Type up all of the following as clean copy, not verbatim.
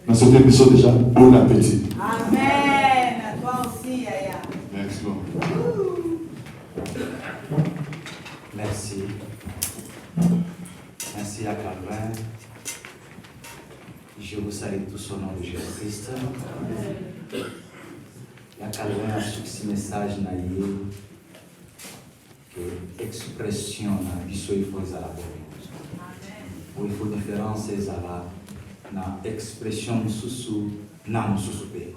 Dans cet épisode déjà, bon appétit. Amen. À toi aussi, Yaya. Merci, Lord. Merci. Merci à Calvin. Je vous salue tous au nom de Jésus-Christ. La Calvin a ce message naïe que expression na biso il faut ezala bongo. Il faut différence ezala na expression mususu na mususu pe.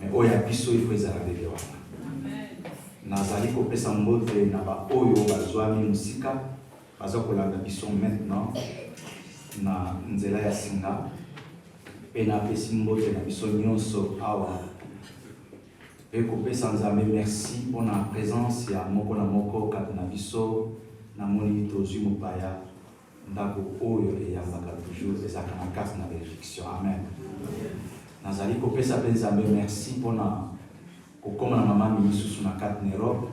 Mais oya biso il faut ezala bebe wana. Nazali kopesa mbote na ba oyo bazwami musika baza kolanda biso maintenant na nzela ya singa pe na pesi mbote na biso nyonso awa pe kopesa nzambe merci pour la présence ya moko na moko kati na biso na moni tozwi mopaya ndako oyo eyambaka toujours ezalaka na kati na bénédiction. Amen. Nazali kopesa pe nzambe merci mpona kokoma na mama misusu na kati na Europe.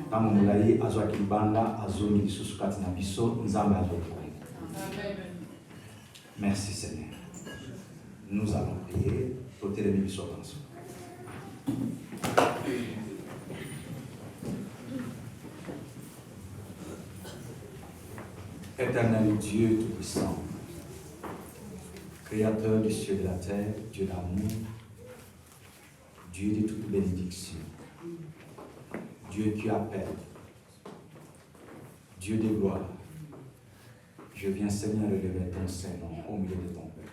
Ntango molai azwaki libanda azongi lisusu kati na biso nzambe azokoma. Merci Seigneur. Nous allons prier pour téléviser biso attention. Éternel Dieu Tout-Puissant, Créateur du ciel et de la terre, Dieu d'amour, Dieu de toute bénédiction, Dieu qui appelle, Dieu de gloire, je viens Seigneur relever ton Saint-Nom au milieu de ton peuple.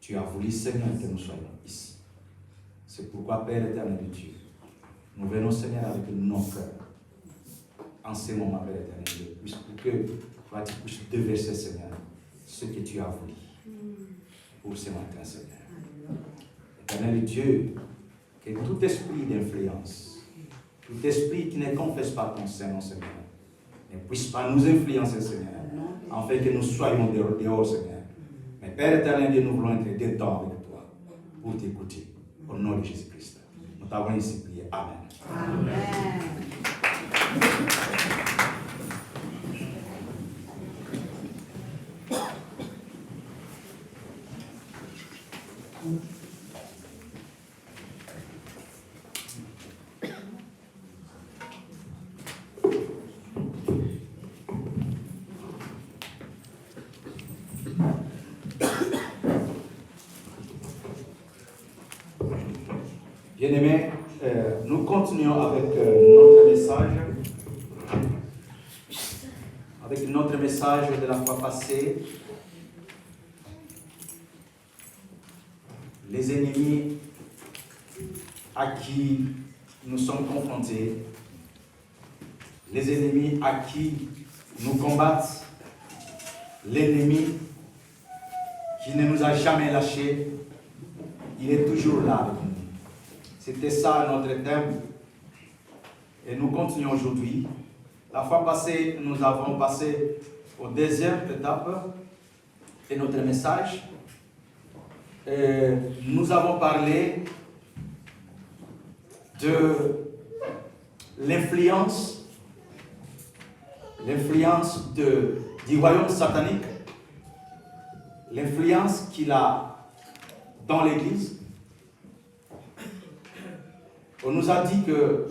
Tu as voulu Seigneur que nous soyons ici. C'est pourquoi Père éternel de Dieu, nous venons Seigneur avec nos cœurs. En ce moment, Père éternel de Dieu, pour que toi tu puisses déverser Seigneur ce que tu as voulu pour ce matin Seigneur. Éternel Dieu, que tout esprit d'influence, tout esprit qui ne confesse pas ton Saint-Nom Seigneur, ne puisse pas nous influencer Seigneur, afin que nous soyons dehors Seigneur. Mais Père éternel Dieu, nous voulons être dedans avec toi pour t'écouter. Au nom de Jésus-Christ. Nous t'avons ici prié. Amen. Amen. Bien-aimés, nous continuons avec notre message. Avec notre message de la fois passée. Les ennemis à qui nous sommes confrontés, les ennemis à qui nous combattent, l'ennemi qui ne nous a jamais lâchés, il est toujours là avec nous. C'était ça notre thème. Et nous continuons aujourd'hui. La fois passée, nous avons passé aux deuxième étape de notre message. Nous avons parlé de l'influence du royaume satanique, l'influence qu'il a dans l'Église. On nous a dit que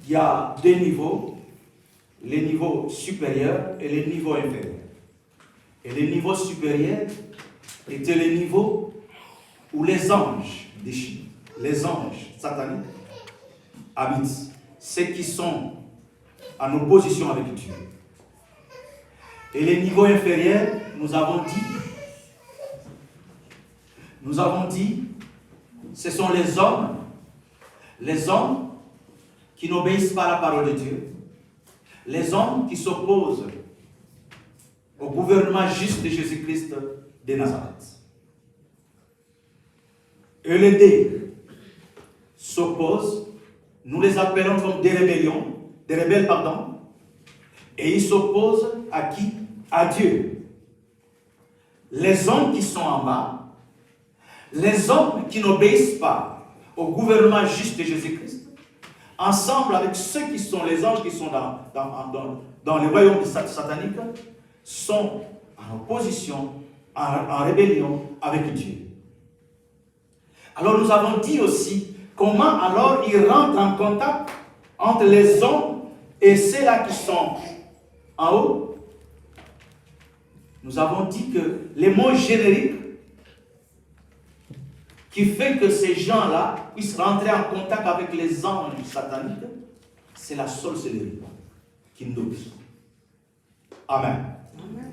il y a deux niveaux, les niveaux supérieurs et les niveaux inférieurs. Et le niveau supérieur était le niveau où les anges déchus, les anges sataniques habitent, ceux qui sont en opposition avec Dieu. Et les niveaux inférieurs, nous avons dit, ce sont les hommes qui n'obéissent pas à la parole de Dieu, les hommes qui s'opposent au gouvernement juste de Jésus-Christ de Nazareth. Et les deux s'opposent, nous les appelons comme des rebelles, et ils s'opposent à qui? À Dieu. Les hommes qui sont en bas, les hommes qui n'obéissent pas au gouvernement juste de Jésus-Christ, ensemble avec ceux qui sont les anges qui sont dans le royaume satanique, sont en opposition, en rébellion avec Dieu. Alors nous avons dit aussi comment alors il rentre en contact entre les hommes et ceux-là qui sont en haut. Nous avons dit que les mots génériques qui fait que ces gens-là puissent rentrer en contact avec les anges sataniques, c'est la sorcellerie qui nous double. Amen. Amen.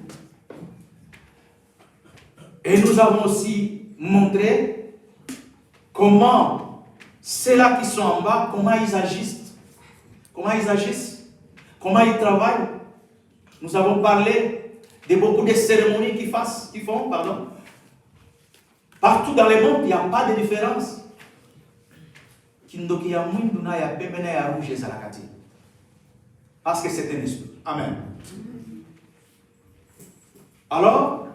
Et nous avons aussi montré comment ceux-là qui sont en bas, comment ils agissent, comment ils travaillent. Nous avons parlé de beaucoup de cérémonies qu'ils font. Partout dans le monde, il n'y a pas de différence. Parce que c'est un esprit. Amen. Alors,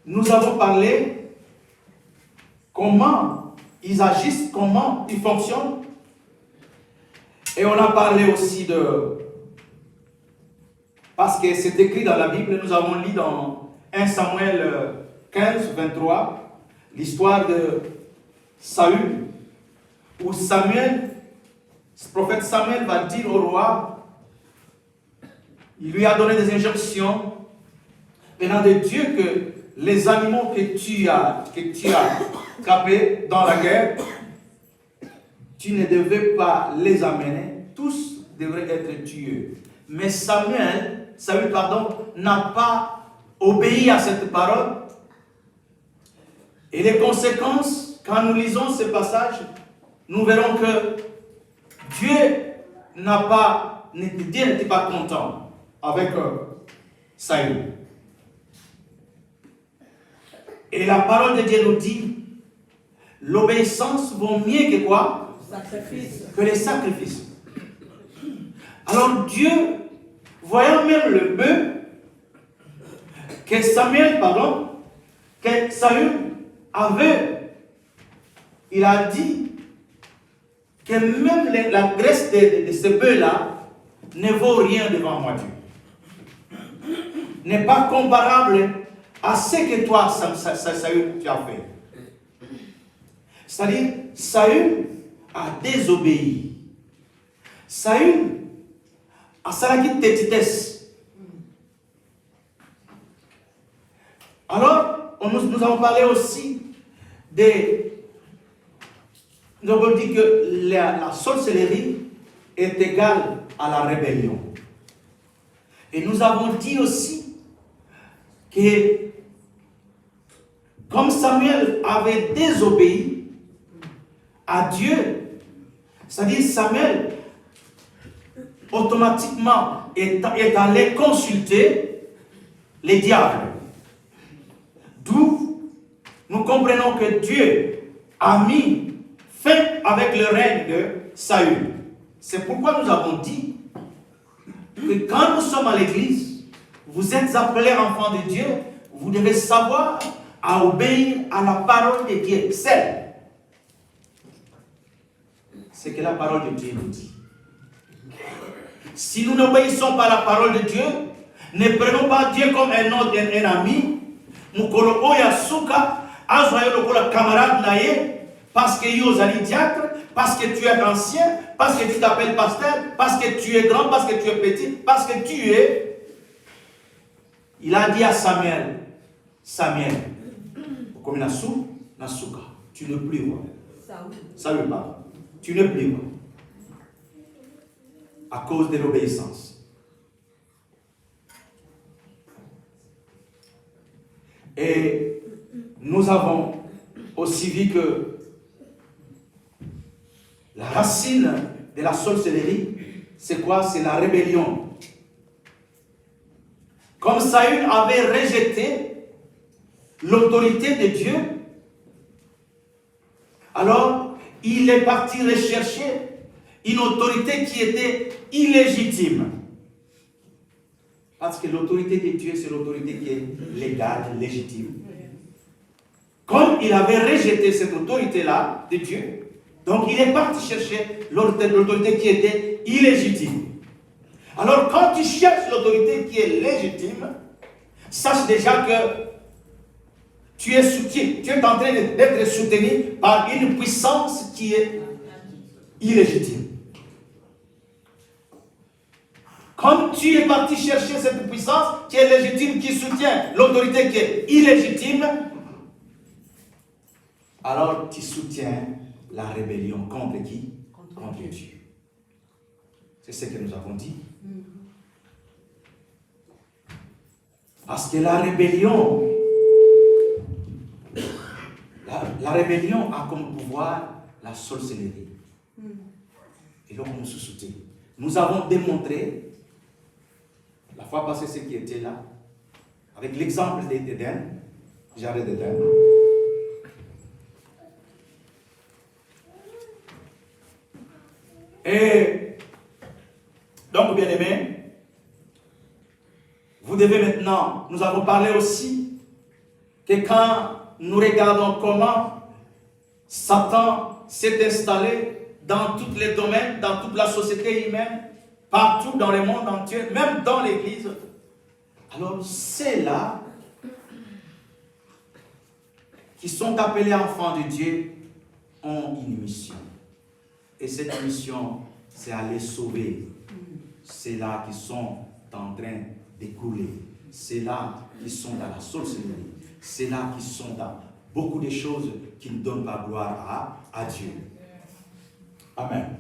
nous avons parlé comment ils agissent, comment ils fonctionnent. Et on a parlé aussi de... Parce que c'est écrit dans la Bible, nous avons lu dans 1 Samuel 15, 23, l'histoire de Saül, où le prophète Samuel va dire au roi, il lui a donné des injonctions venant de Dieu que les animaux que tu as capés dans la guerre, tu ne devais pas les amener, tous devraient être tués. Mais Saül, n'a pas obéi à cette parole. Et les conséquences, quand nous lisons ce passage, nous verrons que Dieu n'était pas content avec Saül. Et la parole de Dieu nous dit, l'obéissance vaut mieux que quoi? Que les sacrifices. Alors Dieu, voyant même le bœuf que Saül avait, il a dit que même la graisse de ce bœuf-là ne vaut rien devant moi, Dieu. N'est pas comparable à ce que toi, Saül, tu as fait. C'est-à-dire, Saül a désobéi. Saül a salaki tétitesse. Alors, nous avons parlé aussi nous avons dit que la sorcellerie est égale à la rébellion. Et nous avons dit aussi que comme Samuel avait désobéi à Dieu, c'est-à-dire Samuel automatiquement est allé consulter les diables. D'où nous comprenons que Dieu a mis fin avec le règne de Saül. C'est pourquoi nous avons dit que quand nous sommes à l'église, vous êtes appelés enfants de Dieu, vous devez savoir à obéir à la parole de Dieu seule. C'est que la parole de Dieu nous dit. Si nous n'obéissons pas à la parole de Dieu, ne prenons pas Dieu comme un ami. Mukolo oya suka, azoyo lokola camarade naye, parce que yo zali diacre, parce que tu es ancien, parce que tu t'appelles pasteur, parce que tu es grand, parce que tu es petit, parce que tu es. Il a dit à Samuel, comme Nasuka, tu ne plus vois. Saül, pardon. Tu ne plus vois. À cause de l'obéissance. Et nous avons aussi vu que la racine de la sorcellerie, c'est quoi? C'est la rébellion. Comme Saül avait rejeté l'autorité de Dieu, alors il est parti rechercher une autorité qui était illégitime. Parce que l'autorité de Dieu, c'est l'autorité qui est légale, légitime. Comme il avait rejeté cette autorité-là de Dieu, donc il est parti chercher l'autorité qui était illégitime. Alors quand tu cherches l'autorité qui est légitime, sache déjà que tu es en train d'être soutenu par une puissance qui est illégitime. Comme tu es parti chercher cette puissance qui est légitime, qui soutient l'autorité qui est illégitime, alors tu soutiens la rébellion contre qui? Contre Dieu. C'est ce que nous avons dit. Parce que la rébellion a comme pouvoir la sorcellerie. Et donc on se soutient. Nous avons démontré, la fois passée, ce qui était là, avec l'exemple d'Éden, Jardin d'Éden. Et donc, bien aimés, vous devez maintenant, nous avons parlé aussi que quand nous regardons comment Satan s'est installé dans tous les domaines, dans toute la société humaine, partout dans le monde entier, même dans l'église, alors c'est là qui sont appelés enfants de Dieu ont une mission. Et cette mission, c'est aller sauver. C'est là qu'ils sont en train d'écouler. C'est là qu'ils sont dans la sorcellerie. C'est là qu'ils sont dans beaucoup de choses qui ne donnent pas gloire à Dieu. Amen.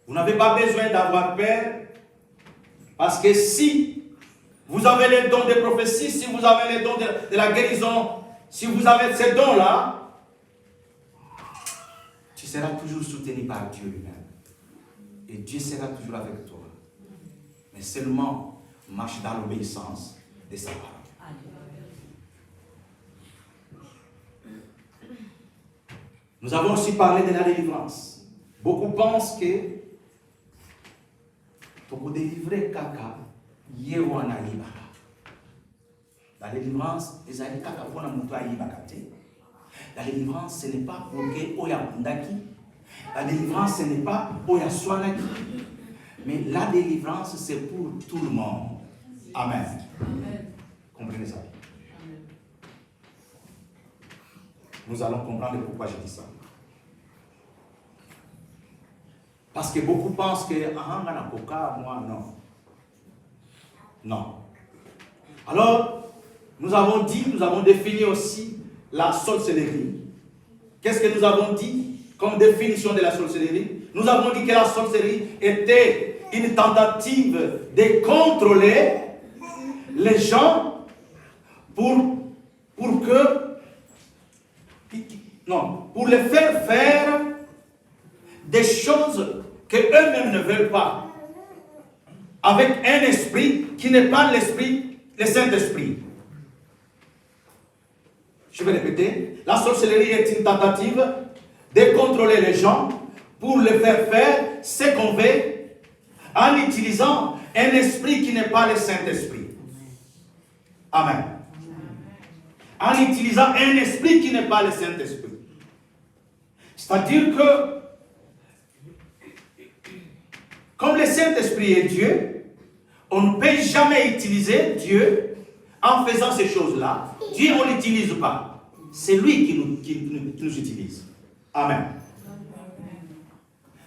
Vous n'avez pas besoin d'avoir peur, parce que si vous avez les dons de prophétie, si vous avez les dons de la guérison, si vous avez ces dons-là, tu seras toujours soutenu par Dieu lui-même. Et Dieu sera toujours avec toi. Mais seulement marche dans l'obéissance de sa parole. Nous avons aussi parlé de la délivrance. Beaucoup pensent que pour délivrer kaka, yewana ibaka. La délivrance, les amis kaka pour la moutoire ibakate. La délivrance, ce n'est pas pour que oya bundaki. La délivrance, ce n'est pas oya swanaki. Mais la délivrance, c'est pour tout le monde. Amen. Amen. Comprenez ça? Amen. Nous allons comprendre pourquoi je dis ça. Parce que beaucoup pensent que moi, non. Non. Alors, nous avons défini aussi la sorcellerie. Qu'est-ce que nous avons dit comme définition de la sorcellerie? Nous avons dit que la sorcellerie était une tentative de contrôler les gens pour les faire faire des choses que eux-mêmes ne veulent pas, avec un esprit qui n'est pas l'esprit, le Saint-Esprit. Je vais répéter, la sorcellerie est une tentative de contrôler les gens pour les faire faire ce qu'on veut en utilisant un esprit qui n'est pas le Saint-Esprit. Amen. En utilisant un esprit qui n'est pas le Saint-Esprit. C'est-à-dire que comme le Saint-Esprit est Dieu, on ne peut jamais utiliser Dieu en faisant ces choses-là. Dieu, on ne l'utilise pas. C'est lui qui nous utilise. Amen.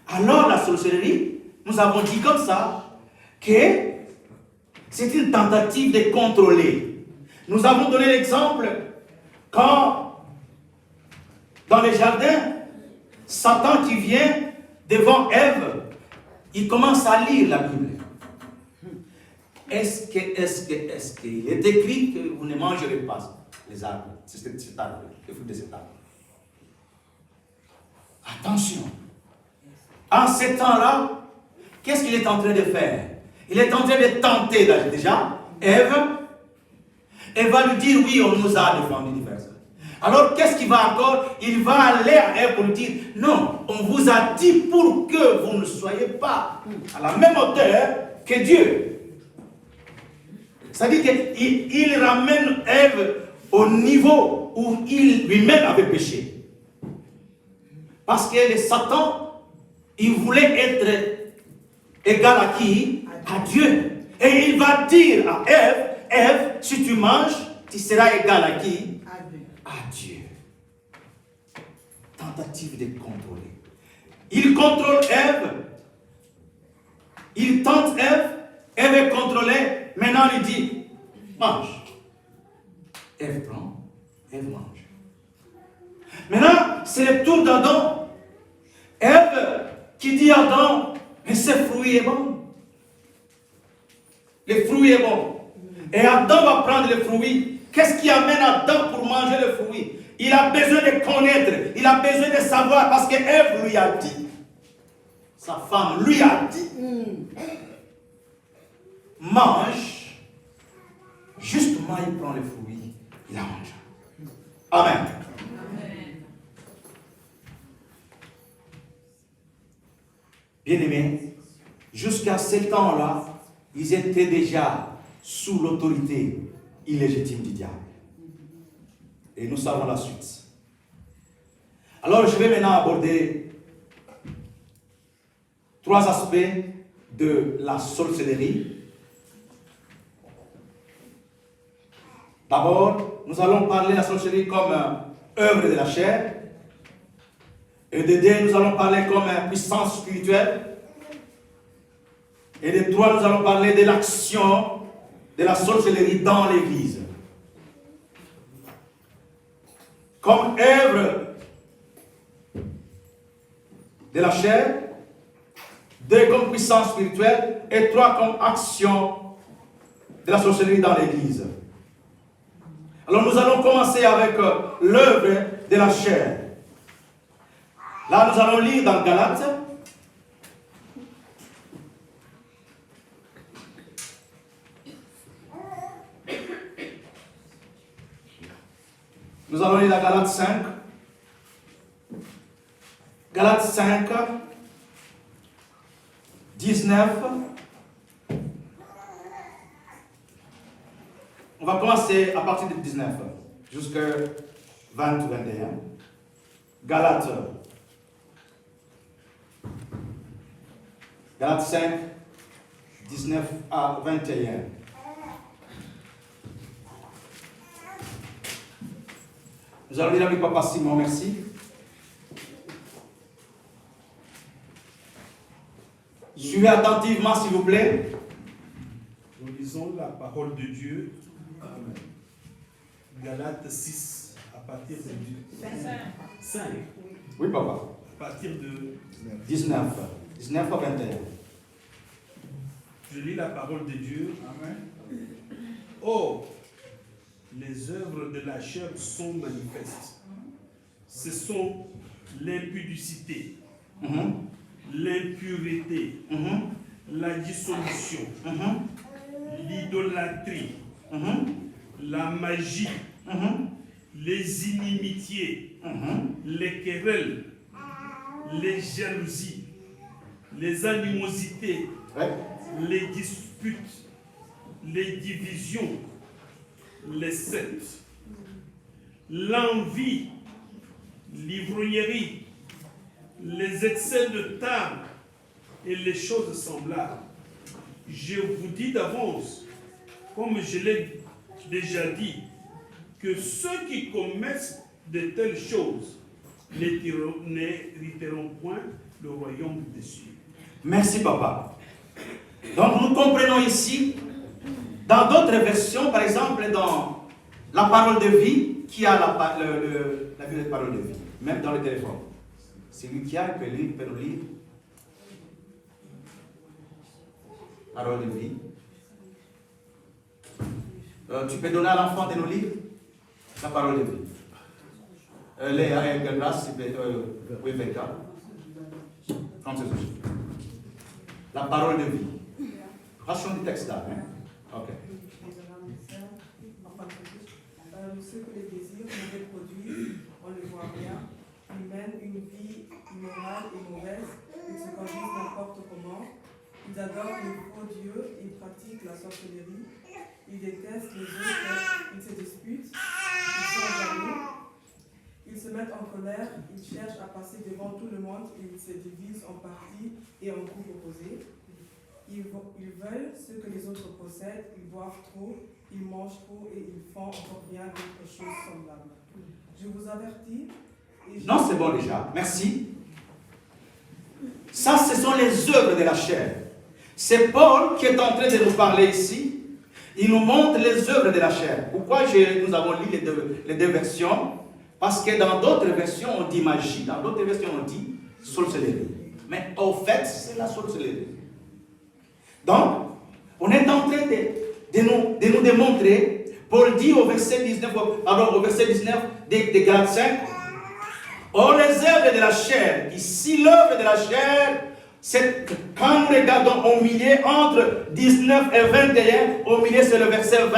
Alors la sorcellerie, nous avons dit comme ça, que c'est une tentative de contrôler. Nous avons donné l'exemple quand, dans les jardins, Satan qui vient devant Ève, il commence à lire la Bible. Est-ce qu'il est écrit que vous ne mangerez pas les arbres, cet arbre, les fruits de cet arbre? Attention. En ce temps-là, qu'est-ce qu'il est en train de faire? Il est en train de tenter déjà Ève. Elle va lui dire, oui, on nous a défendu du verset. Alors, qu'est-ce qu'il va encore? Il va aller à Ève pour lui dire, non, on vous a dit pour que vous ne soyez pas à la même hauteur que Dieu. C'est-à-dire qu'il ramène Ève au niveau où il lui-même avait péché. Parce que le Satan, il voulait être égal à qui? À Dieu. Et il va dire à Ève, Ève, si tu manges, tu seras égal à qui? À Dieu. Tentative de contrôler. Il contrôle Ève. Il tente Ève. Ève est contrôlée. Maintenant, il dit, mange. Ève prend. Ève mange. Maintenant, c'est le tour d'Adam. Ève qui dit à Adam, mais ce fruit est bon. Le fruit est bon. Et Adam va prendre le fruit. Qu'est-ce qui amène Adam pour manger le fruit? Il a besoin de connaître. Il a besoin de savoir parce que Ève lui a dit. Sa femme lui a dit. Mange. Justement, il prend le fruit. Il a mangé. Amen. Bien-aimés, jusqu'à ce temps-là, ils étaient déjà sous l'autorité illégitime du diable. Et nous savons la suite. Alors, je vais maintenant aborder 3 aspects de la sorcellerie. D'abord, nous allons parler de la sorcellerie comme œuvre de la chair. Et de 2, nous allons parler comme puissance spirituelle. Et de 3, nous allons parler de l'action de la sorcellerie dans l'Église. Comme œuvre de la chair, 2 comme puissance spirituelle et 3 comme action de la sorcellerie dans l'Église. Alors nous allons commencer avec l'œuvre de la chair. Là, nous allons lire dans Galates. Nous allons lire dans Galates 5. Galates 5, 19. On va commencer à partir de 19 jusqu'à 20 ou 21. Galates 5, 19 à 21. Nous allons lire avec Papa Simon, merci. Suivez attentivement, s'il vous plaît. Nous lisons la parole de Dieu. Amen. Galates 6, à partir de 5. Oui, papa. À partir de 19 à 21. Je lis la parole de Dieu. Amen. Or, les œuvres de la chair sont manifestes. Ce sont l'impudicité, l'impureté, la dissolution, l'idolâtrie, la magie, les inimitiés, les querelles, les jalousies, les animosités, les disputes, les divisions, les sectes, l'envie, l'ivrognerie, les excès de table et les choses semblables. Je vous dis d'avance, comme je l'ai déjà dit, que ceux qui commettent de telles choses n'hériteront point le royaume des cieux. Merci, papa. Donc, nous comprenons ici, dans d'autres versions, par exemple, dans la parole de vie, qui a la Bible de parole de vie, même dans le téléphone. Celui qui a, il peut nous lire. Parole de vie. Tu peux donner à l'enfant de nous lire la parole de vie. Léa et Grâce, oui, Veka. La parole de vie. Ration du texte là, hein? Ok. Ce que les désirs mauvais produisent, on ne voit rien. Ils mènent une vie immorale et mauvaise. Ils se conduisent n'importe comment. Ils adorent les faux dieux. Ils pratiquent la sorcellerie. Ils détestent les autres. Ils se disputent. Ils sont jaloux. Ils se mettent en colère. Ils cherchent à passer devant tout le monde. Ils se divisent en partis et en groupes opposés. Ils veulent ce que les autres bêtes, ils boivent trop, ils mangent trop et ils font encore bien d'autres choses semblables. Je vous avertis. Non, c'est bon déjà. Merci. Ça, ce sont les œuvres de la chair. C'est Paul qui est en train de nous parler ici. Il nous montre les œuvres de la chair. Pourquoi nous avons lu les deux versions? Parce que dans d'autres versions, on dit magie. Dans d'autres versions, on dit sorcellerie. Mais au fait, c'est la sorcellerie. Donc, on est en train de nous démontrer. Paul dit au verset 19, de Galates 5, or les œuvres de la chair, ici l'œuvre de la chair, c'est quand nous regardons au milieu entre 19 et 21, au milieu c'est le verset 20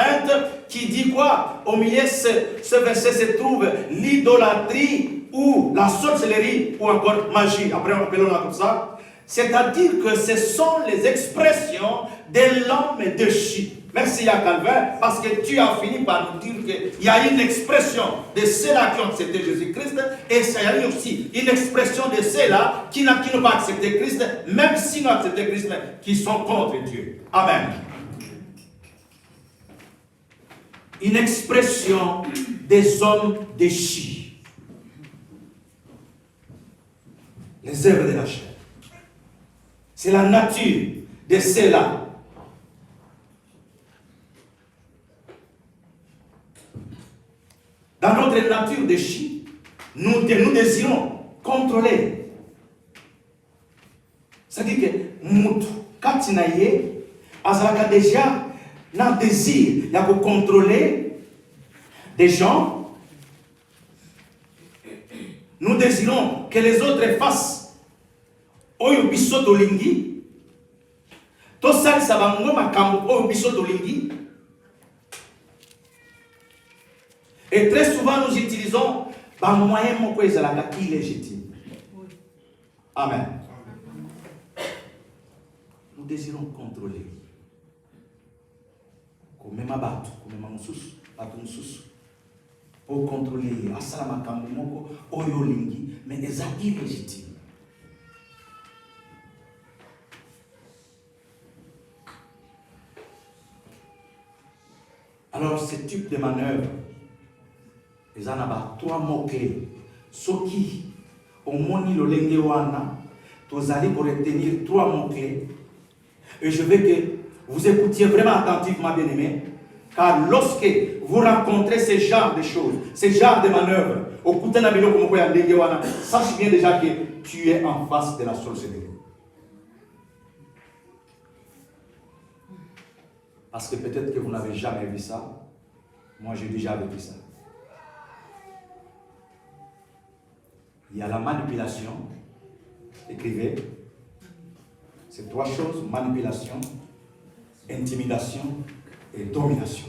qui dit quoi? Au milieu ce verset se trouve l'idolâtrie ou la sorcellerie ou encore magie, après appelons-la comme ça. C'est-à-dire que ce sont les expressions de l'homme déchu. Merci à Calvin, parce que tu as fini par nous dire qu'il y a une expression de ceux-là qui ont accepté Jésus-Christ, et il y a aussi une expression de ceux-là qui n'ont pas accepté Christ, même s'ils n'ont accepté Christ, qui sont contre Dieu. Amen. Une expression des hommes déchus. Les œuvres de la chair. C'est la nature de ceux-là. Dans notre nature déchue, nous désirons contrôler. C'est-à-dire que nous, quand il y a déjà un désir, il y a pour contrôler des gens. Nous désirons que les autres fassent oyo biso tolingi. To salisa bango makambo oyo biso tolingi. Et très souvent, nous utilisons un moyen illégitime. Amen. Nous désirons contrôler. Pour contrôler, mais c'est illégitime. Alors, ce type de manœuvre, il y a 3 mots-clés. Ceux qui ont moni le lengewana, vous allez pour retenir 3 mots-clés. Et je veux que vous écoutiez vraiment attentivement, bien-aimés, car lorsque vous rencontrez ce genre de choses, ce genre de manœuvres, sache bien déjà que tu es en face de la sorcellerie. Parce que peut-être que vous n'avez jamais vu ça. Moi, j'ai déjà vécu ça. Il y a la manipulation. Écrivez. C'est 3 choses. Manipulation, intimidation et domination.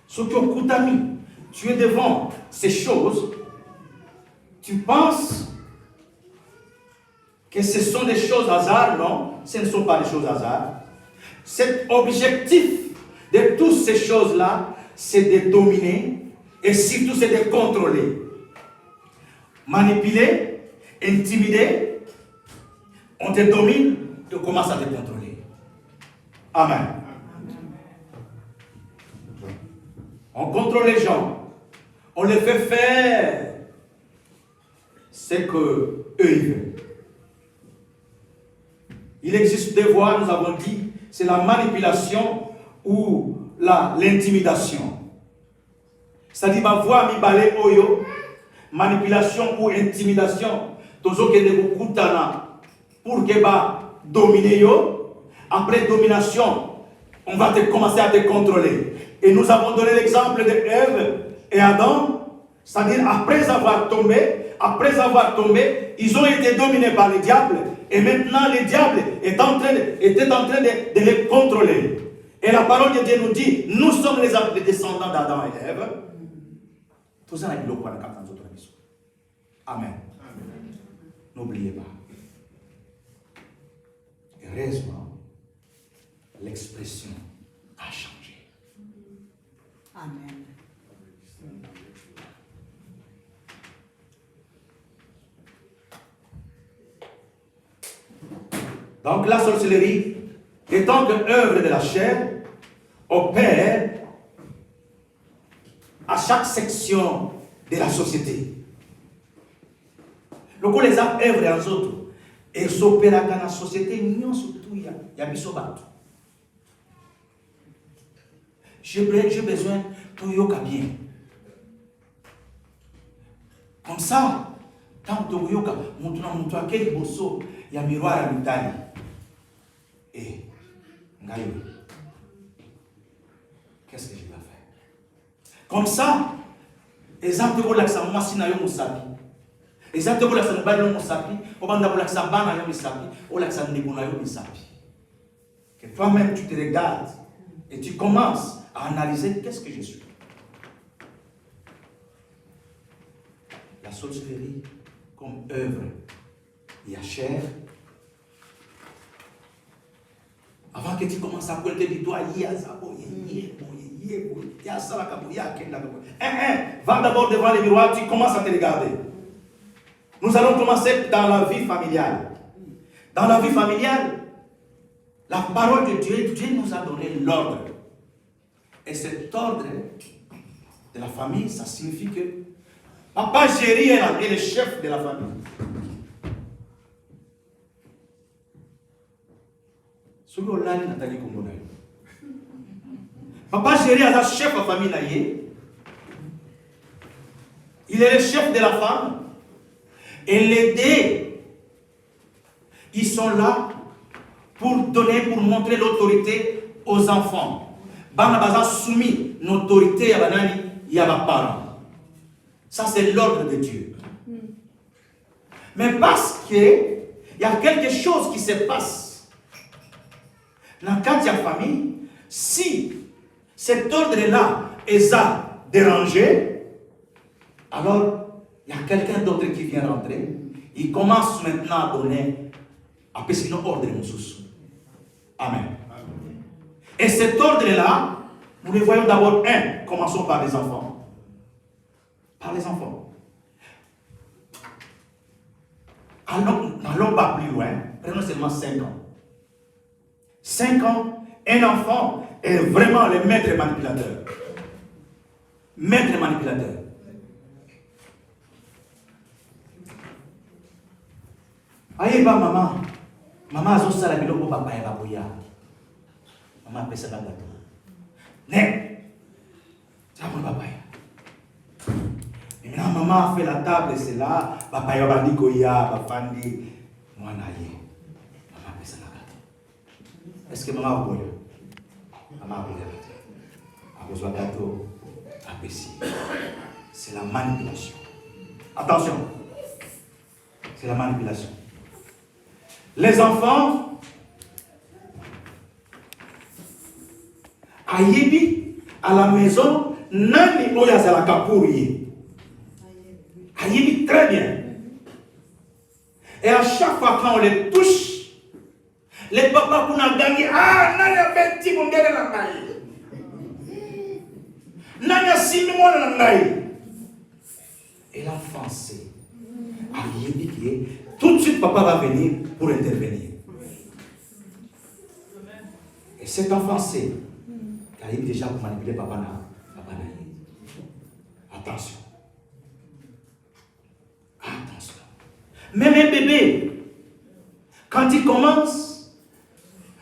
Ce que Koutami, tu es devant ces choses, tu penses que ce sont des choses hasard, non, ce ne sont pas des choses hasard. Cet objectif de toutes ces choses-là, c'est de dominer et surtout c'est de contrôler. Manipuler, intimider, on te domine et on commence à te contrôler. Amen. On contrôle les gens, on les fait faire ce qu'eux ils veulent. Il existe des voies, nous avons dit, c'est la manipulation ou l'intimidation. C'est-à-dire, ma voix mi balé oyo, manipulation ou intimidation, tozo que ne vous koutana pour que ba dominer yo. Après domination, on va commencer à te contrôler. Et nous avons donné l'exemple de Ève et Adam, c'est-à-dire après avoir tombé, ils ont été dominés par le diable. Et maintenant, le diable était en train de les contrôler. Et la parole de Dieu nous dit, nous sommes les descendants d'Adam et Ève. Tout ça, c'est le point de Amen. N'oubliez pas. Heureusement, l'expression a changé. Amen. Donc la sorcellerie en tant qu'œuvre de la chair, opère à chaque section de la société. Le coup les a œuvres en autres. Et s'opère dans la société, nous surtout, il y a bisobat. J'ai besoin de yoka bien. Comme ça, tant que yoka, mon quel bosso, il y a miroir à l'Italie. Et, qu'est-ce que je dois faire? Comme ça, exactement là que ça m'a signé au Moussapi. Exactement là que ça m'a balé au Moussapi. Au banda là que ça m'a balé au Moussapi. Au là que ça m'a balé au Moussapi. Que toi-même tu te regardes et tu commences à analyser qu'est-ce que je suis. La sorcellerie comme œuvre, il y a chair. Avant que tu commences à collecter du doigt, il y a ça, il y a ça, va d'abord devant les miroirs, tu commences à te regarder. Nous allons commencer dans la vie familiale. Dans la vie familiale, la parole de Dieu, Dieu nous a donné l'ordre. Et cet ordre de la famille, ça signifie que Papa Géry est le chef de la famille. Papa Géry est le chef de la famille. Il est le chef de la femme. Et les deux, ils sont là pour montrer l'autorité aux enfants. Bana soumis l'autorité à Banani et à ma parent. Ça, c'est l'ordre de Dieu. Mais parce qu'il y a quelque chose qui se passe dans la famille, si cet ordre-là est dérangé, alors il y a quelqu'un d'autre qui vient rentrer. Il commence maintenant à donner à pécher ordre de sous. Amen. Et cet ordre-là, nous le voyons d'abord commençons par les enfants. Par les enfants. Allons pas plus loin. Prenons seulement 5 ans. 5 ans, un enfant est vraiment le maître manipulateur. Maître manipulateur. Aïe, maman. Maman a zossa la biloko papa et baboya. Maman a fait ça dans le gâteau. Né. Ça pour papa. Et maintenant, maman a fait la table, c'est là. Papa y a bandi goya, bafandi. Moi, naïe. Maman a fait ça dans le gâteau. Est-ce que maman a boya? Maman a boya. A besoin de gâteau. Apprécié. C'est la manipulation. Attention. C'est la manipulation. Les enfants, aïebi à la maison, nani oyazala kapourie. Aïebi très bien. Et à chaque fois quand on les touche, les papas qu'on a gagné, nani a fait petit bon délai la naïe. Nani a 6 mois la naïe. Et l'enfant sait, aïebi qui est, tout de suite papa va venir pour intervenir. Et cet enfant sait qu'il est déjà pour manipuler papa naïe. Attention. Attention. Même un bébé, quand il commence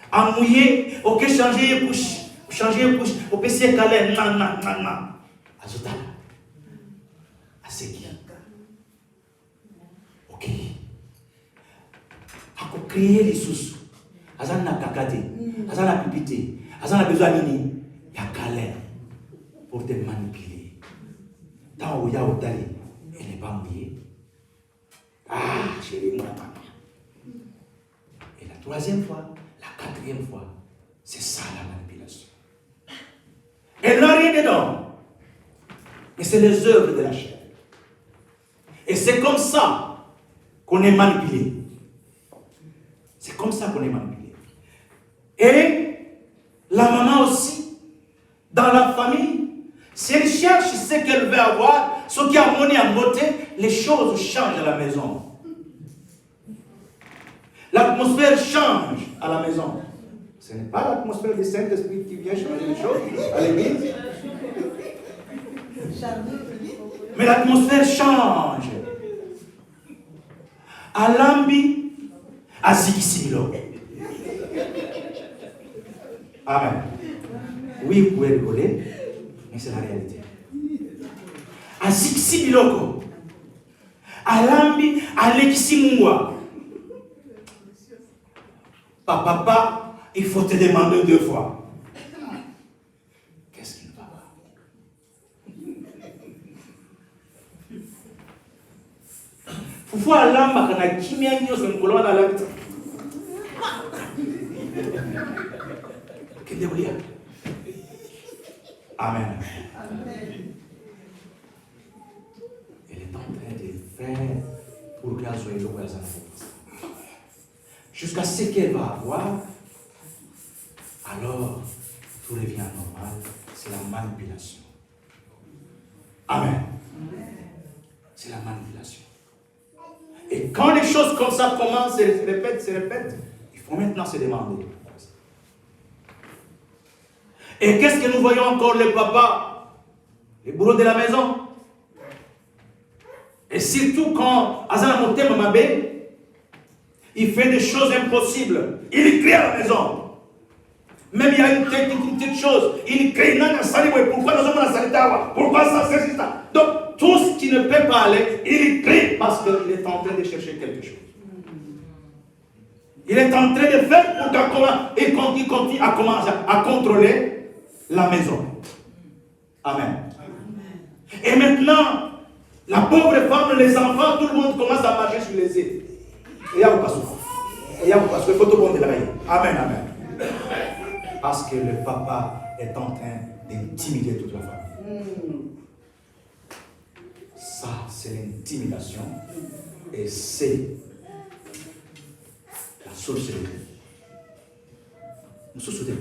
à mouiller, ok, changer les couches, au PC calé, non. Azuta. Aseki. Ok. Ako créer les sous. Azan na kakate, azan na pipité, azan na besoin nini, ya calé pour te manipuler. Tant où il y a au tali, elle n'est pas mouillée. Chérie, moi, maman. Et la 3e fois, la 4e fois, c'est ça la manipulation. Elle n'a rien dedans. Mais c'est les œuvres de la chair. Et c'est comme ça qu'on est manipulé. C'est comme ça qu'on est manipulé. Et la maman aussi, dans la famille, si elle cherche ce qu'elle veut avoir, ce qui a monnaie à beauté, les choses changent à la maison. L'atmosphère change à la maison. Ce n'est pas l'atmosphère du Saint-Esprit qui vient changer les choses à l'église. Mais l'atmosphère change. Alambi, Azikisimilo. Amen. Oui, vous pouvez rigoler, mais c'est la réalité. Azikisimiloko. Alambi, Alekisimungwa. Papa, il faut te demander 2 fois. Qu'est-ce qui ne va pas? Fufu alamba kana kimia nyoso mkolona na labita. Kende bulia. Amen. Elle est en train de faire pour qu'elle soit jouée à sa force. Jusqu'à ce qu'elle va avoir, alors tout revient normal. C'est la manipulation. Amen. C'est la manipulation. Et quand les choses comme ça commencent, se répètent, il faut maintenant se demander. Et qu'est-ce que nous voyons encore les papas, les bourreaux de la maison? Et surtout quand Azan Motem Mabé, il fait des choses impossibles. Il crie à la maison. Même il y a une technique, une petite chose. Il crie, pourquoi nous sommes dans la pourquoi ça, c'est ça. Donc, tout ce qui ne peut pas aller, il crie parce qu'il est en train de chercher quelque chose. Il est en train de faire pour qu'il continue à commencer à contrôler la maison. Amen. Et maintenant, la pauvre femme, les enfants, tout le monde commence à marcher sur les îles. Et il y a beaucoup de faut tout le monde de la vie. Amen, amen. Parce que le papa est en train d'intimider toute la famille. Ça, c'est l'intimidation. Et c'est la sorcellerie. Nous se souvenons.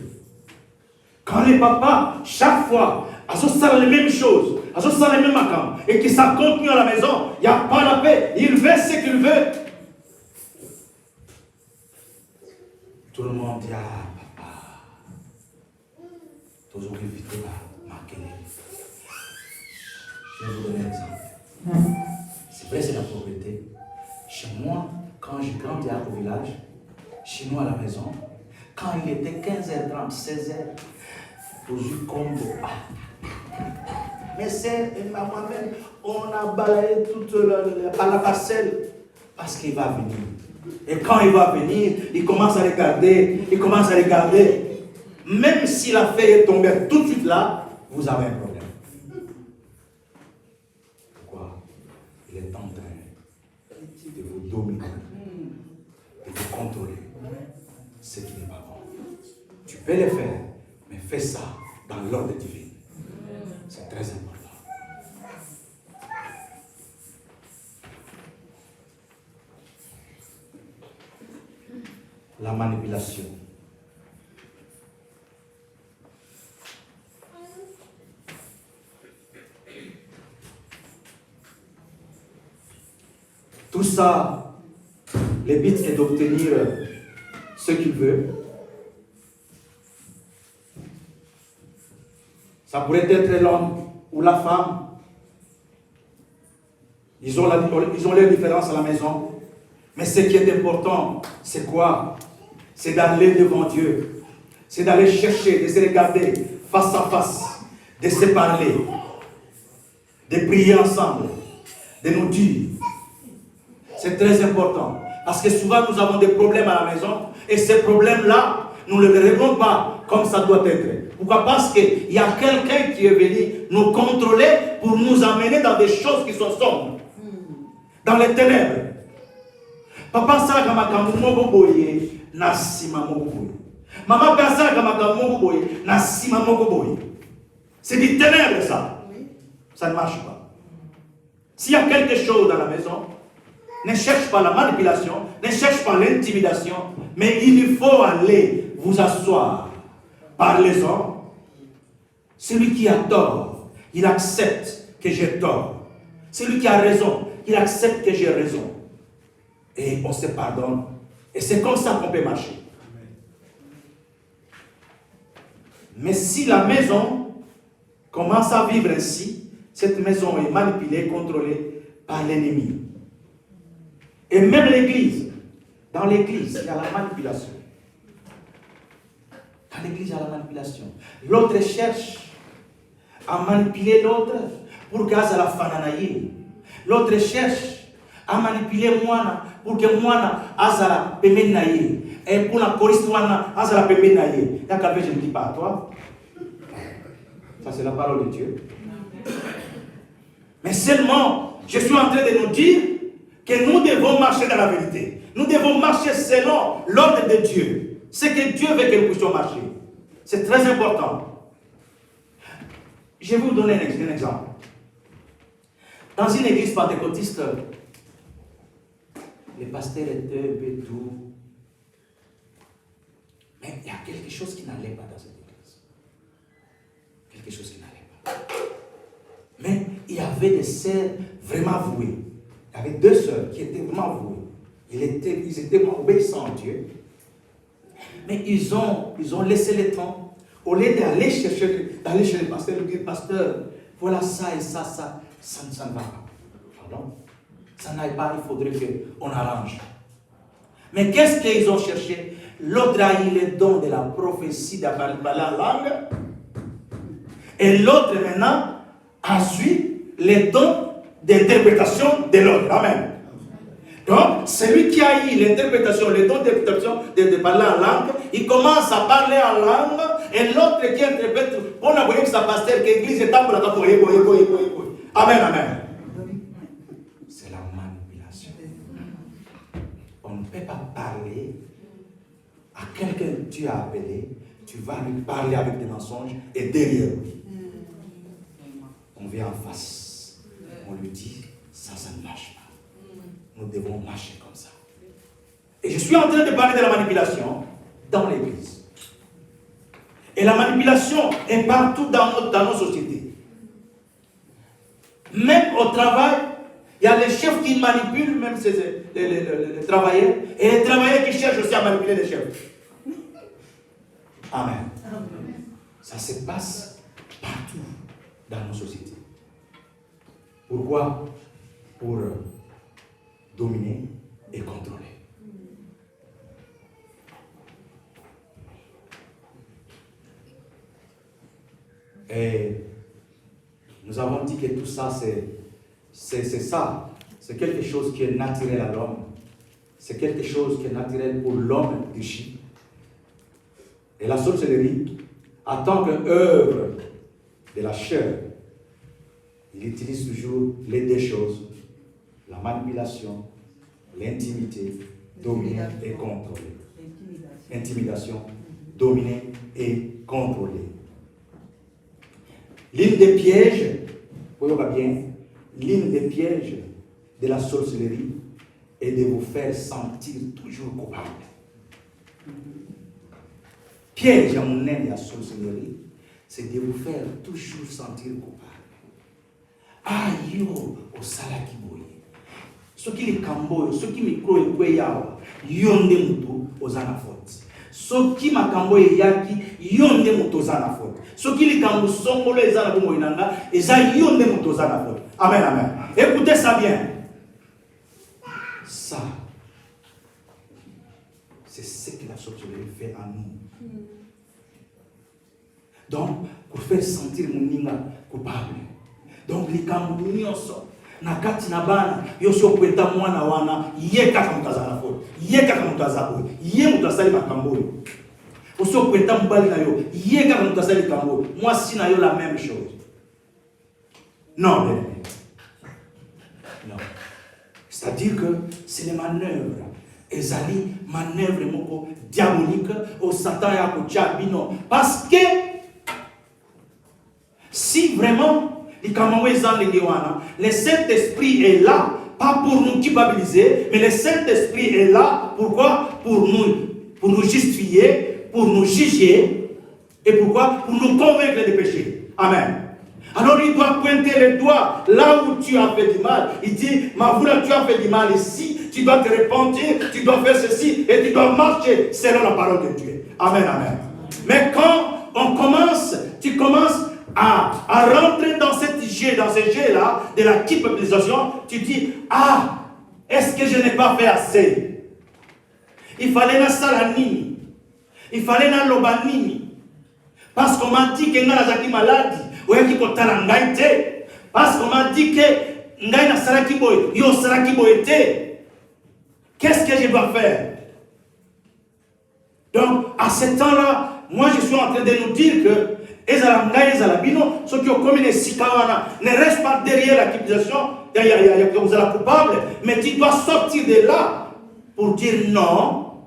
Quand les papas, chaque fois, ils ont les mêmes choses, ils ont les mêmes accords, et que ça continue à la maison, il n'y a pas la paix. Il veut ce qu'il veut. Tout le monde dit, ah, papa, tous les invités là, marquez. Je vais vous donner un exemple. C'est vrai, c'est la propriété. Chez moi, quand j'ai grandi au village, chez nous à la maison, quand il était 15h30, 16h, toujours comme mes sœurs et moi-même, on a balayé toute la parcelle parce qu'il va venir. Et quand il va venir, il commence à regarder, Même si la feuille est tombée tout de suite là, vous avez un problème. Pourquoi? Il est en train de vous dominer, de vous contrôler. Ce qui n'est pas bon. Tu peux le faire, mais fais ça dans l'ordre divin. C'est très important. La manipulation. Tout ça, le but est d'obtenir ce qu'il veut. Ça pourrait être l'homme ou la femme. Ils ont leurs différences à la maison. Mais ce qui est important, c'est quoi? C'est d'aller devant Dieu. C'est d'aller chercher, de se regarder face à face, de se parler, de prier ensemble, de nous dire. C'est très important. Parce que souvent, nous avons des problèmes à la maison. Et ces problèmes-là, nous ne les réglons pas comme ça doit être. Pourquoi? Parce qu'il y a quelqu'un qui est venu nous contrôler pour nous amener dans des choses qui sont sombres. Dans les ténèbres. Papa saka makambo moko boye na sima moko boye. Maman saka makambo moko boye na sima moko boye. C'est du ténèbres ça. Ça ne marche pas. S'il y a quelque chose dans la maison, ne cherche pas la manipulation, ne cherche pas l'intimidation, mais il faut aller vous asseoir. Parlez-en. Celui qui a tort, il accepte que j'ai tort. Celui qui a raison, il accepte que j'ai raison. Et on se pardonne. Et c'est comme ça qu'on peut marcher. Mais si la maison commence à vivre ainsi, cette maison est manipulée, contrôlée par l'ennemi. Et même l'église, dans l'église, il y a la manipulation. Dans l'église, il y a la manipulation. L'autre cherche à manipuler l'autre pour gaz à la fananaïe. L'autre cherche à manipuler moi pour que moi azala pemenaïe. Et pour la choriste moi azala pemenaïe. D'accord, je ne dis pas à toi. Ça c'est la parole de Dieu. Mais seulement, je suis en train de nous dire que nous devons marcher dans la vérité. Nous devons marcher selon l'ordre de Dieu. Ce que Dieu veut que nous puissions marcher. C'est très important. Je vais vous donner un exemple. Dans une église pentecôtiste, les pasteurs étaient un peu doux. Mais il y a quelque chose qui n'allait pas dans cette église. Quelque chose qui n'allait pas. Mais il y avait des sœurs vraiment vouées. Il y avait deux sœurs qui étaient vraiment vouées. Ils étaient obéissants à Dieu. Mais ils ont laissé le temps. Au lieu d'aller chez le pasteur et dire, pasteur, voilà ça et ça ne va pas. Pardon? Ça n'aille pas, il faudrait qu'on arrange. Mais qu'est-ce qu'ils ont cherché? L'autre a eu le don de la prophétie de parler en langue. Et l'autre maintenant a su le don d'interprétation de l'autre. Amen. Donc, celui qui a eu l'interprétation, le don d'interprétation de parler en langue, il commence à parler en langue, et l'autre qui interprète, on a voulu que ça pasteur, que l'église est pour la capoe. Amen, amen. C'est la manipulation. On ne peut pas parler à quelqu'un que tu as appelé, tu vas lui parler avec des mensonges, et derrière lui, on vient en face, on lui dit, ça ne marche pas. Nous devons marcher comme ça. Et je suis en train de parler de la manipulation dans l'église. Et la manipulation est partout dans nos sociétés. Même au travail, il y a les chefs qui manipulent, même les travailleurs, et les travailleurs qui cherchent aussi à manipuler les chefs. Amen. Ça se passe partout dans nos sociétés. Pourquoi? Pour dominer et contrôler. Et nous avons dit que tout ça, c'est ça. C'est quelque chose qui est naturel à l'homme. C'est quelque chose qui est naturel pour l'homme riche. Et la sorcellerie, en tant qu'œuvre de la chair, il utilise toujours les deux choses. La manipulation, l'intimité, dominer et contrôler. Intimidation, dominer et contrôler. L'une des pièges, voyez bien, l'une des pièges de la sorcellerie est de vous faire sentir toujours coupable. Piège à mon aime de la sorcellerie, c'est de vous faire toujours sentir coupable. Ah yo, au salaki boye. Ce qui est cambo, ce qui me croit et yawa, yonde mutu ozana faute. Ce qui m'a cambo et yaki, yonde mutu ozana faute. Ce qui est cambo songolo ezana bomo inanga, eza yonde mutu ozana faute. Amen, amen. Écoutez ça bien. Ça, c'est ce que la sorcellerie fait à nous. Donc, pour faire sentir mon ninga coupable. Donc, les cambo nyonso. Nakati na bana yoso kweta mwana wana yeka kamutazana fo yeka kamutazabo ye mutasali makambo oso kweta mbali na yo yeka kamutazali kambo moi si na yo la même chose. Non, non. C'est-à-dire que c'est les manœuvres ezali manœuvre moko diabolique au Satan ya ko bino parce que si vraiment le Saint-Esprit est là, pas pour nous culpabiliser, mais le Saint-Esprit est là, pourquoi? Pour nous justifier, pour nous juger, et pourquoi? Pour nous convaincre des péchés. Amen. Alors il doit pointer le doigt là où tu as fait du mal. Il dit, Mavoula, tu as fait du mal ici, tu dois te repentir, tu dois faire ceci, et tu dois marcher selon la parole de Dieu. Amen, amen. Mais quand tu commences à rentrer dans ce jet-là, de la culpabilisation, tu dis, ah, est-ce que je n'ai pas fait assez? Il fallait na salanini, il fallait na lobanini, parce qu'on m'a dit que nga nazaki maladi, oyaki kotala ngai te, parce qu'on m'a dit que ngai na salaki boy, yo salaki boy te. Qu'est-ce que je dois faire? Donc, à ce temps-là, moi je suis en train de nous dire que ceux qui ont commis les sikawana ne restent pas derrière l'accusation, vous êtes coupable, mais tu dois sortir de là pour dire non,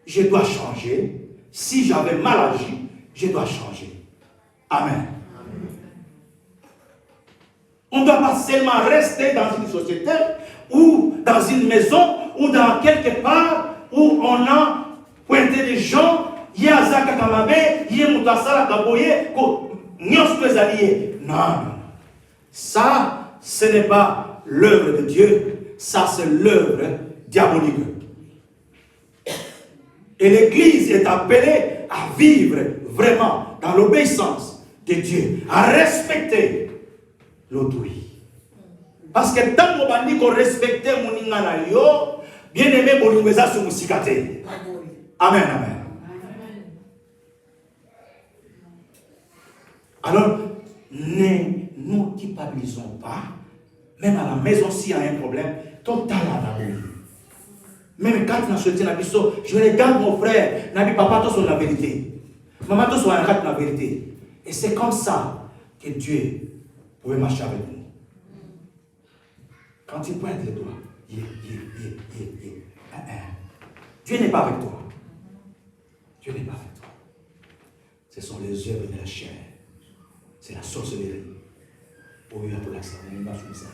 je dois changer. Si j'avais mal agi, je dois changer. Amen. On ne doit pas seulement rester dans une société ou dans une maison ou dans quelque part où on a pointé des gens. Non, ça, ce n'est pas l'œuvre de Dieu, ça c'est l'œuvre diabolique. Et l'Église est appelée à vivre vraiment dans l'obéissance de Dieu, à respecter l'autrui. Parce que tant qu'on respecte mon inganayo, bien aimé, bolumeza sur musikate. Amen, amen. Alors, ne nous culpabilisons pas, même à la maison s'il y a un problème, total à la maison. Même quand on a sorti la biso, je regarde mon frère, Nabi papa, tous sont la vérité. Maman, tous sont la vérité. Et c'est comme ça que Dieu pouvait marcher avec nous. Quand il pointe les doigts, Dieu n'est pas avec toi. Dieu n'est pas avec toi. Ce sont les œuvres de la chair. C'est la sorcellerie. Pour lui, pour l'accès, on va faire ça.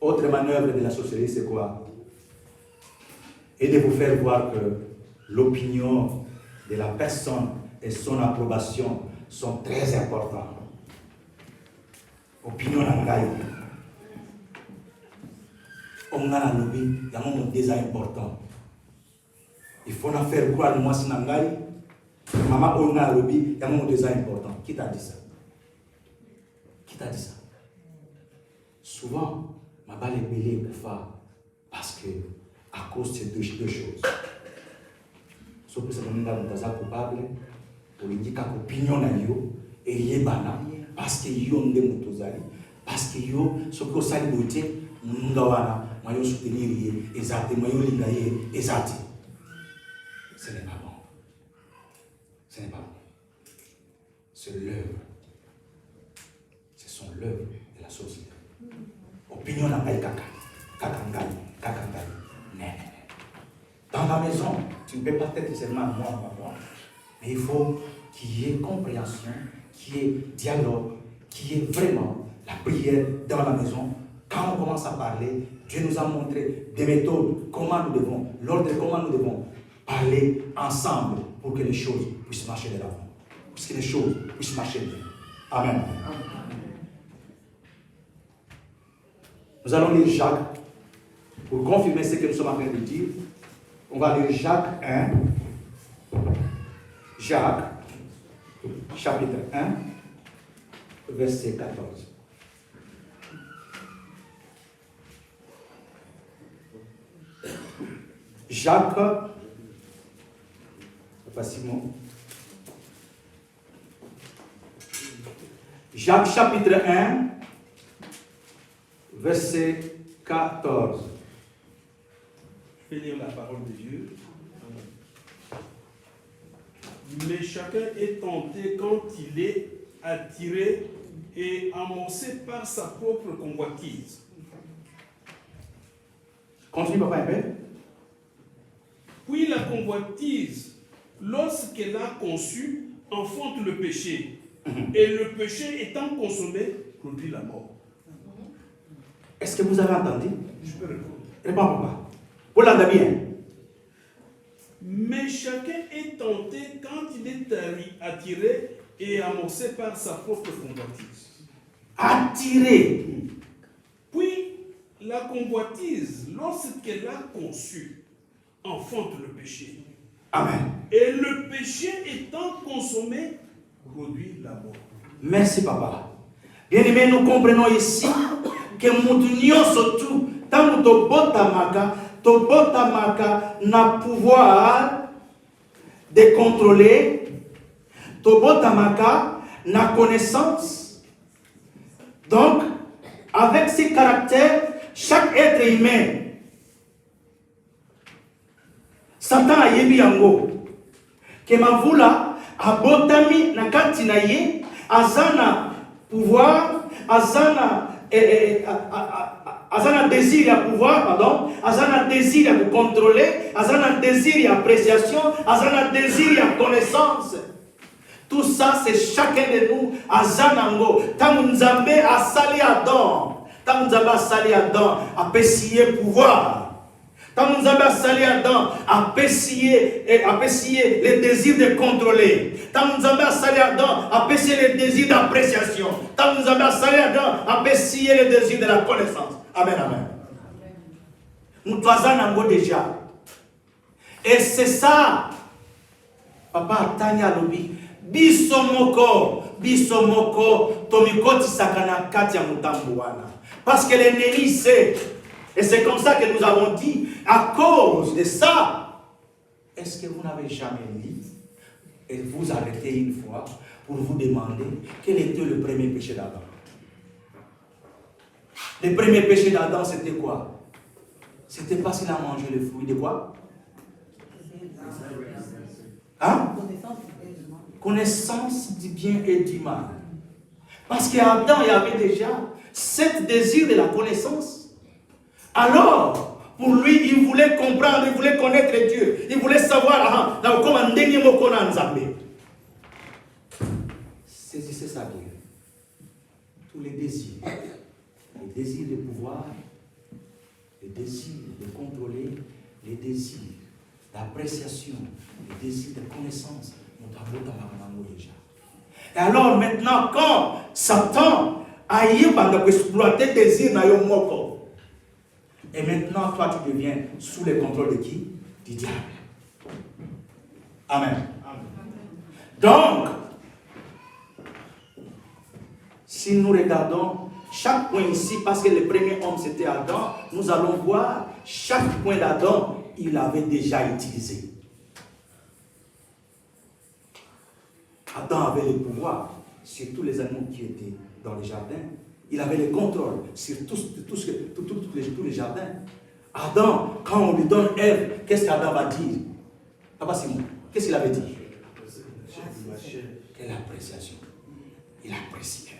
Autre manœuvre de la sorcellerie, c'est quoi? Et de vous faire voir que l'opinion de la personne et son approbation sont très importants. Opinion nangai. On a un lobby, il y a un moment déjà important. Il faut en faire croire moi si nangai. Maman, on a un lobby, il y a un moment déjà important. Qui t'a dit ça? Qui t'a dit ça? Souvent, ma balle est belée pour faire parce que à cause de ces deux choses. Sauf que c'est un monde coupable pour lui dire qu'opinion na yo et yebana parce que yo ndé mutozali parce que yo ce que ça lui dit ngawana mayo soutenir exact mayo lingaye exact. Ce n'est pas bon. Ce n'est pas bon. C'est l'œuvre. Ce sont l'œuvre de la société. Opinion n'a pas kakangai. Dans la maison, tu ne peux pas être seulement moi, mais il faut qu'il y ait compréhension, qu'il y ait dialogue, qu'il y ait vraiment la prière dans la maison. Quand on commence à parler, Dieu nous a montré des méthodes, comment nous devons, l'ordre, comment nous devons parler ensemble pour que les choses puissent marcher de l'avant, pour que les choses puissent marcher bien. Amen. Nous allons lire Jacques pour confirmer ce que nous sommes en train de dire. On va lire Jacques 1. Jacques, chapitre 1, verset 14. Jacques, facilement. Jacques, chapitre 1, verset 14. Je vais lire la parole de Dieu. Mais chacun est tenté quand il est attiré et amorcé par sa propre convoitise. Continue, papa, un peu. Puis la convoitise, lorsqu'elle a conçu, enfante le péché. Et le péché étant consommé, produit la mort. Est-ce que vous avez entendu? Je peux répondre. Réponds, papa. Vous l'entendez bien. Mais chacun est tenté quand il est attiré et amorcé par sa propre convoitise. Attiré. Puis la convoitise, lorsqu'elle a conçu, enfante le péché. Amen. Et le péché étant consommé, produit la mort. Merci, papa. Bien-aimés, nous comprenons ici que nous surtout, tant que Tobotamaka n'a pouvoir de contrôler, Tobotamaka n'a connaissance. Donc, avec ces caractères, chaque être humain, Satan a yebi yango, que mavula abotami na kati na ye, azana pouvoir, azana désir à pouvoir, pardon, azana désir à contrôler, azana désir à appréciation, azana désir à connaissance. Tout ça, c'est chacun de nous, azanango. Tamunzambe a sali Adam, Tamunzambe a sali Adam, a pessier pouvoir. Tamunzambe a sali Adam, a pessier les désirs de contrôler. Tamunzambe a sali Adam, a pessier les désirs d'appréciation. Tamunzambe a sali Adam, a pessier les désirs de la connaissance. Amen, amen. Nous azanango déjà. Et c'est ça, papa Tanya Lobi. Bisomoko, tomikoti sakana katia mutambuana. Parce que l'ennemi sait, et c'est comme ça que nous avons dit, à cause de ça, est-ce que vous n'avez jamais lu et vous arrêtez une fois pour vous demander quel était le premier péché d'Adam? Le premier péché d'Adam, c'était quoi? C'était parce qu'il a mangé le fruit de quoi? Hein? Connaissance du bien et du mal. Parce qu'Adam, il avait déjà cet désir de la connaissance. Alors, pour lui, il voulait comprendre, il voulait connaître Dieu. Il voulait savoir, saisissez ça bien. Tous les désirs de pouvoir, les désirs de contrôler, les désirs d'appréciation, les désirs de connaissance. Et alors maintenant, quand Satan a exploité le désir dans yon moko, et maintenant toi tu deviens sous le contrôle de qui? Du diable. Amen. Donc, si nous regardons chaque point ici, parce que le premier homme c'était Adam, nous allons voir chaque point d'Adam, il avait déjà utilisé. Adam avait le pouvoir sur tous les animaux qui étaient dans les jardins. Il avait le contrôle sur tous les jardins. Adam, quand on lui donne Ève, qu'est-ce qu'Adam va dire? Papa Simon, qu'est-ce qu'il avait dit? Quelle appréciation. Il apprécie Ève.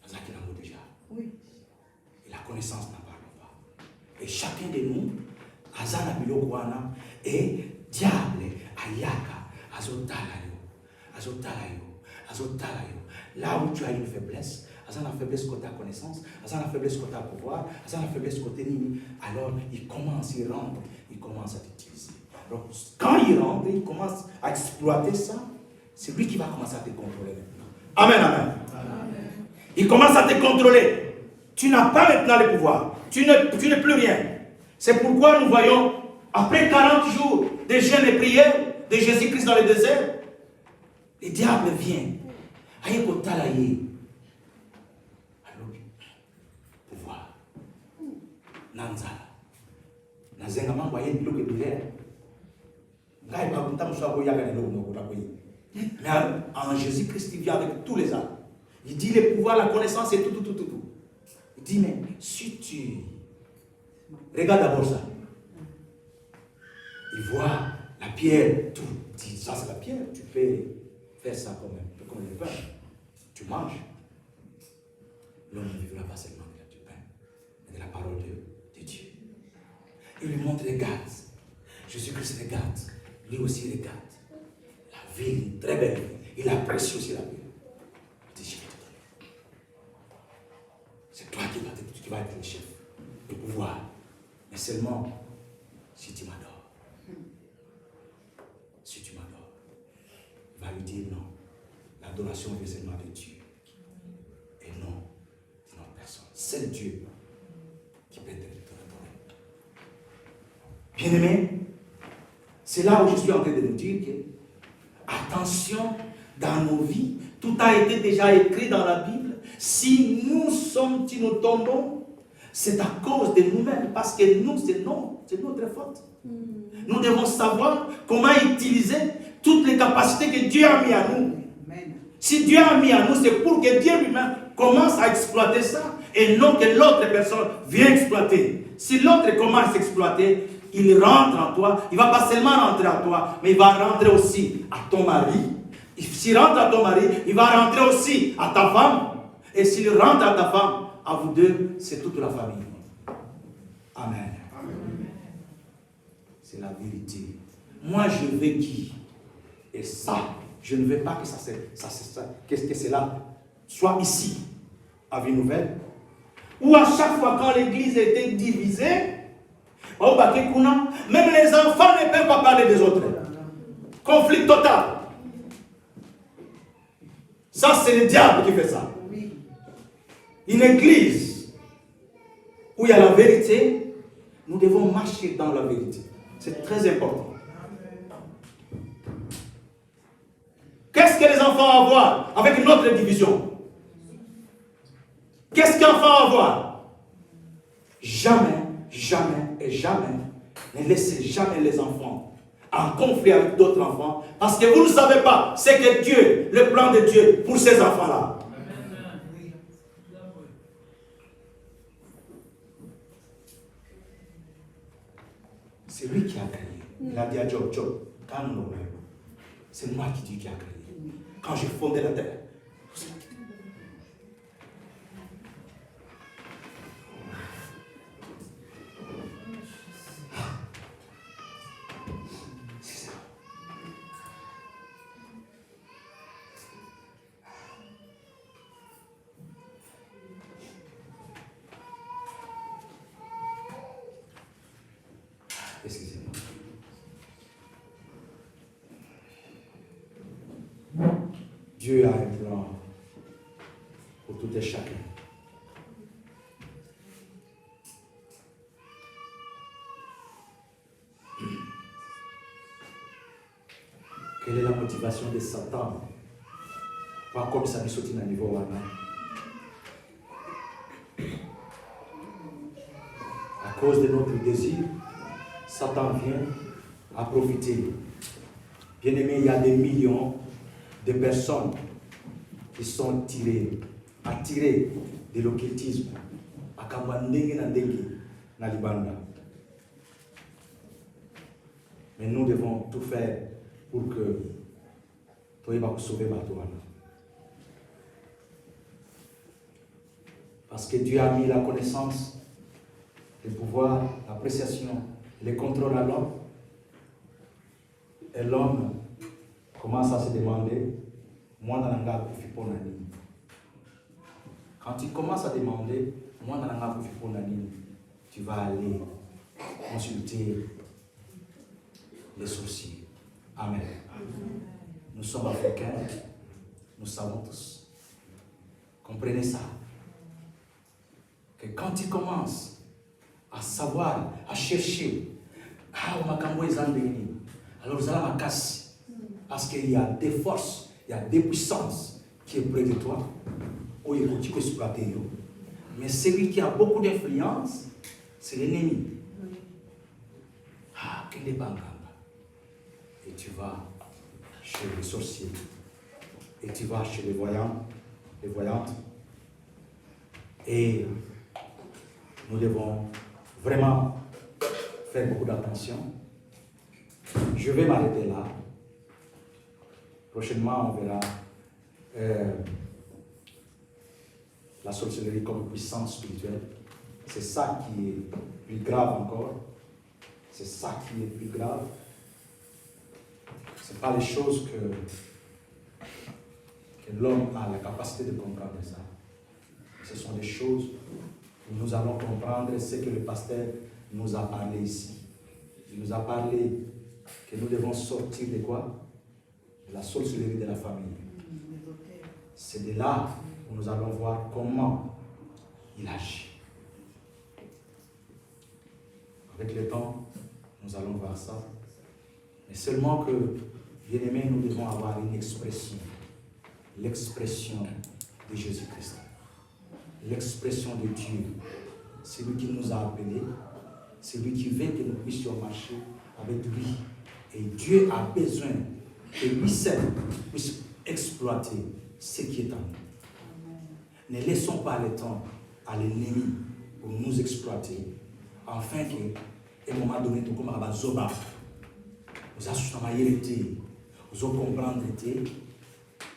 C'est ça qu'il a déjà. Oui. Et la connaissance n'en parle pas. Et chacun de nous, Azana Bilokwana, et diable, Ayaka, Azotalayo. Là où tu as une faiblesse, la faiblesse côté connaissance, la faiblesse côté pouvoir, la faiblesse côté nini, alors il commence à t'utiliser. Alors quand il rentre, il commence à exploiter ça, c'est lui qui va commencer à te contrôler maintenant. Amen, amen. Il commence à te contrôler. Tu n'as pas maintenant le pouvoir. Tu n'es plus rien. C'est pourquoi nous voyons, après 40 jours de jeûne et prière de Jésus-Christ dans le désert, le diable vient. Pouvoir. Nanzala. Nazenga mambo aye biloke bilere. Ngai ba kunta muswa ko yaga ne lomo ko takoyi. Mais en Jésus-Christ il vient avec tous les âmes. Il dit le pouvoir, la connaissance et tout. Il dit mais si tu regarde d'abord ça. Il voit la pierre, tout. Il dit ça c'est la pierre, tu peux faire ça comme le pain. Tu manges. L'homme ne vivra pas seulement du pain, mais de la parole de Dieu. Il lui montre, regarde. Jésus-Christ regarde. Lui aussi regarde. La vie est très belle. Il apprécie aussi la vie. Il dit, je vais te donner. C'est toi qui vas être le chef, le pouvoir. Mais seulement si tu m'adores. Si tu m'adores. Il va lui dire non. L'adoration vient seulement de Dieu. Et non de notre personne. Seul Dieu Bien-aimés, c'est là où je suis en train de nous dire que, attention, dans nos vies, tout a été déjà écrit dans la Bible. Si nous tombons, c'est à cause de nous-mêmes, parce que nous, c'est notre faute. Nous devons savoir comment utiliser toutes les capacités que Dieu a mis à nous. Amen. Si Dieu a mis à nous, c'est pour que Dieu lui-même commence à exploiter ça et non que l'autre personne vienne exploiter. Si l'autre commence à exploiter, il rentre en toi. Il ne va pas seulement rentrer à toi, mais il va rentrer aussi à ton mari. S'il rentre à ton mari, il va rentrer aussi à ta femme. Et s'il rentre à ta femme, à vous deux, c'est toute la famille. Amen. C'est la vérité. Moi, je veux qui? Et ça, je ne veux pas que que cela soit ici, à Vie Nouvelle, où à chaque fois quand l'église était divisée, même les enfants ne peuvent pas parler des autres. Conflit total. Ça, c'est le diable qui fait ça. Une église où il y a la vérité, nous devons marcher dans la vérité. C'est très important. Qu'est-ce que les enfants ont à voir avec notre division? Qu'est-ce qu'un enfant a à voir? Jamais, jamais et jamais ne laissez jamais les enfants en conflit avec d'autres enfants, parce que vous ne savez pas ce que Dieu, le plan de Dieu pour ces enfants-là. C'est lui qui a créé. Il a dit à Job, calme-toi. C'est moi qui dis qui a créé. Quand j'ai fondé la terre. C'est ça. Excusez-moi. Dieu a un plan pour tout et chacun. Quelle est la motivation de Satan? Pas comme ça, nous sommes à niveau là. À cause de notre désir, Satan vient à profiter. Bien aimé, il y a des millions de personnes qui sont attirées de l'occultisme. Mais nous devons tout faire pour que tu aies sauver ma toi. Parce que Dieu a mis la connaissance, le pouvoir, l'appréciation, le contrôle à l'homme. Et l'homme commence à se demander, moi, quand tu commences à demander, moi, tu vas aller consulter les sorciers. Amen. Nous sommes africains, nous savons tous. Comprenez ça. Que quand tu commences à savoir, à chercher, alors vous allez ma casse. Parce qu'il y a des forces, il y a des puissances qui est près de toi. Où il faut exploiter. Mais celui qui a beaucoup d'influence, c'est l'ennemi. Ah, quel est bangamba. Et tu vas chez les sorciers. Et tu vas chez les voyants, les voyantes. Et nous devons vraiment faire beaucoup d'attention. Je vais m'arrêter là. Prochainement, on verra la sorcellerie comme puissance spirituelle. C'est ça qui est plus grave encore. C'est ça qui est plus grave. Ce n'est pas les choses que l'homme a la capacité de comprendre ça. Ce sont des choses où nous allons comprendre ce que le pasteur nous a parlé ici. Il nous a parlé que nous devons sortir de quoi? De la sorcellerie de la famille. C'est de là où nous allons voir comment il agit. Avec le temps, nous Nous allons voir ça. Mais seulement que, bien aimés, nous devons avoir une expression. L'expression de Jésus-Christ. L'expression de Dieu. C'est lui qui nous a appelés. C'est lui qui veut que nous puissions marcher avec lui. Et Dieu a besoin que lui seul puisse exploiter ce qui est en nous. Ne laissons pas le temps à l'ennemi pour nous exploiter, afin qu'à un moment donné, tout comme à Zoba, vous assustez, vous comprendre.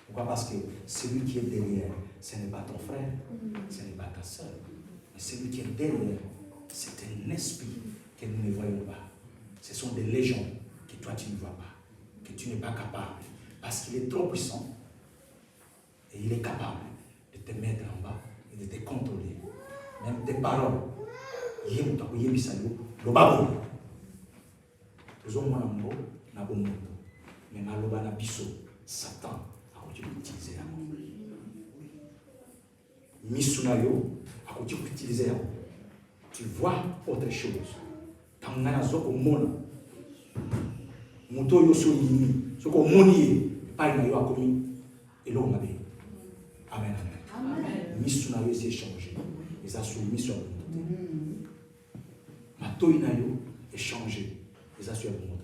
Pourquoi? Parce que celui qui est derrière, ce n'est pas ton frère, ce n'est pas ta soeur, mais celui qui est derrière, c'est un esprit que nous ne voyons pas. Ce sont des légions que toi tu ne vois pas, que tu n'es pas capable, parce qu'il est trop puissant et il est capable de te mettre en bas et de te contrôler. Même tes paroles. Mais maloba na biso, Satan a utilisé la mot. Misunayo a utilisé la mot. Tu vois autre chose. Tangana zoko mona. Muto yo so yini. Soko moni pa ina yo akomi elo mabe. Amen. Amen. Misunayo s'est changé. Ils ont soumis sur la volonté. Mato ina yo est changé. Ils ont soumis sur la volonté.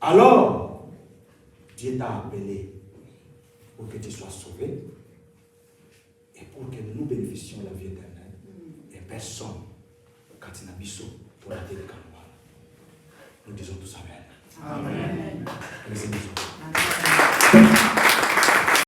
Alors, Dieu t'a appelé pour que tu sois sauvé et pour que nous bénéficions de la vie éternelle. Et personne, quand il n'a pas pour la télé. Nous disons tous Amen. Amen. Amen.